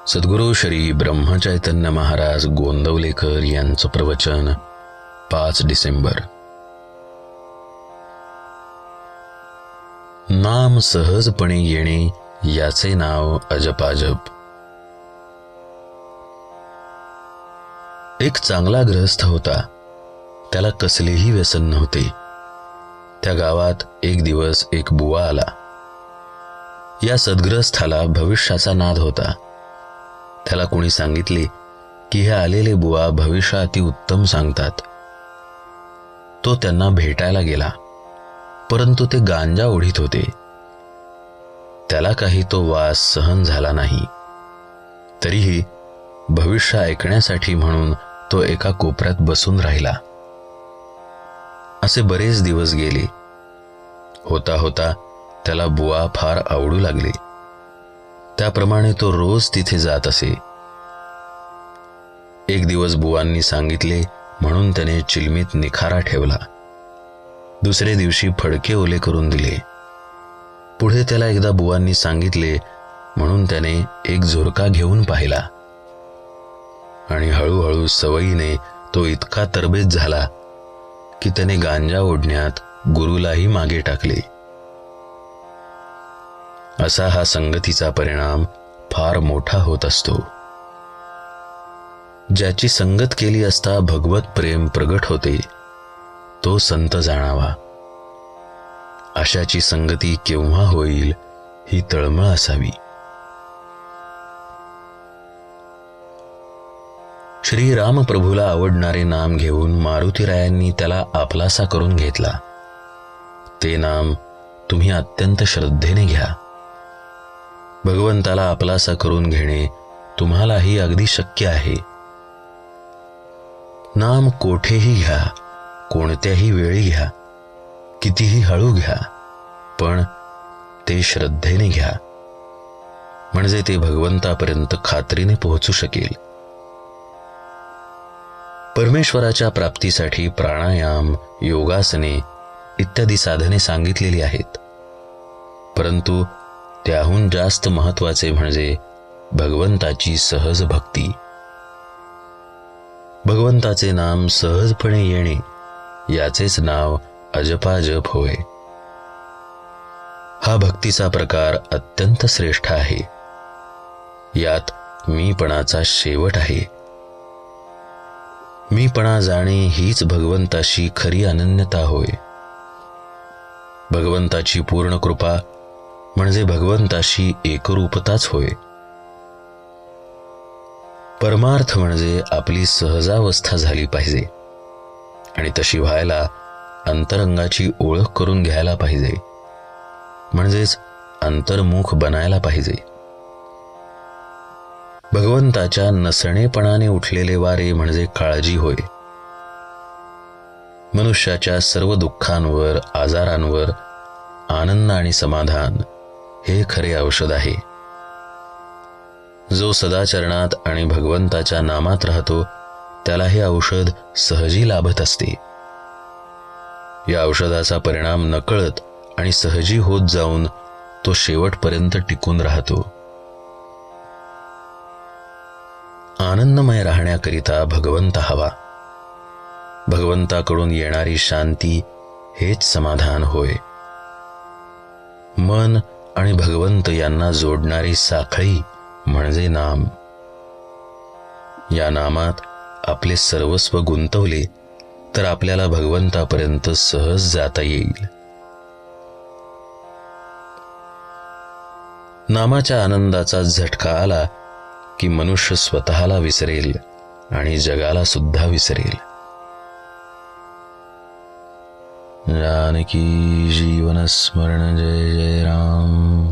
सद्गुरू श्री ब्रह्मचैतन्य महाराज गोंदवलेकर यांचं प्रवचन 5 डिसेंबर. नाम सहजपणे येणे याचे नाव अजपाजप. एक चांगला गृहस्थ होता. त्याला कसलेही व्यसन नव्हते. त्या गावात एक दिवस एक बुवा आला. या सद्गृहस्थाला भविष्याचा नाद होता. त्याला कोणी सांगितले की हे आलेले बुवा भविष्य अति उत्तम सांगतात. तो त्यांना भेटायला गेला, परंतु ते गांजा ओढीत होते. त्याला काही तो वास सहन झाला नाही. तरीही भविष्य ऐकण्यासाठी म्हणून तो एका कोपऱ्यात बसून राहिला. असे बरेच दिवस गेले. होता होता त्याला बुवा फार आवडू लागले. त्याप्रमाणे तो रोज तिथे जात असे. एक दिवस बुवांनी सांगितले म्हणून त्याने चिलमीत निखारा ठेवला. दुसरे दिवशी फडके ओले करून दिले. पुढे त्याला एकदा बुवांनी सांगितले म्हणून त्याने एक झुरका घेऊन पाहिला. आणि हळूहळू सवयीने तो इतका तरबेज झाला की त्याने गांजा ओढण्यात गुरुलाही मागे टाकले. असा हा संगतीचा परिणाम फार मोठा होत असतो. ज्याची संगत केली असता भगवत प्रेम प्रगट होते तो संत जाणावा. अशाची संगती केव्हा होईल ही तळमळ असावी. श्री रामप्रभूला आवडणारे नाम घेऊन मारुतीरायांनी त्याला आपलासा करून घेतला. ते नाम तुम्ही अत्यंत श्रद्धेने घ्या. भगवंताला आपलासा करून घेणे तुम्हालाही अगदी शक्य आहे. नाम कोठेही घ्या, कोणत्याही वेळी घ्या, कितीही हळू घ्या, पण ते श्रद्धेने घ्या, म्हणजे ते भगवंतापर्यंत खात्रीने पोहोचू शकेल. परमेश्वराच्या प्राप्तीसाठी प्राणायाम, योगासने इत्यादी साधने सांगितलेली आहेत. परंतु त्याहून जास्त महत्वाचे म्हणजे भगवंताची सहज भक्ती. भगवंताचे नाम सहजपणे येणे याचेच नाव अजपाजप होय. हा भक्तीचा प्रकार अत्यंत श्रेष्ठ आहे. यात मीपणाचा शेवट आहे. मीपणा जाणे हीच भगवंताशी खरी अनन्यता होय. भगवंताची पूर्ण कृपा म्हणजे भगवंताशी एकरूपताच होय. परमार्थ म्हणजे आपली सहजावस्था झाली पाहिजे आणि तशी व्हायला अंतरंगाची ओळख करून घ्यायला पाहिजे, म्हणजेच अंतर्मुख बनायला पाहिजे. भगवंताच्या नसणेपणाने उठलेले वारे म्हणजे काळजी होय. मनुष्याच्या सर्व दुःखांवर, आजारांवर आनंद आणि समाधान हे खरे औषध आहे. जो सदाचरणात आणि भगवंताच्या नामात राहतो त्याला हे औषध सहजी लाभत असते. या औषधाचा परिणाम नकळत आणि सहजी होत जाऊन तो शेवटपर्यंत टिकून राहतो. आनंदमय राहण्याकरिता भगवंत हवा. भगवंताकडून येणारी शांती हेच समाधान होय. मन आणि भगवंत यांना जोडणारी साखळी म्हणजे नाम. या नामात आपले सर्वस्व गुंतवले तर आपल्याला भगवंतापर्यंत सहज जाता येईल. नामाच्या आनंदाचा झटका आला की मनुष्य स्वतःला विसरेल आणि जगाला सुद्धा विसरेल. जानकी जीवन स्मरण जय जय राम.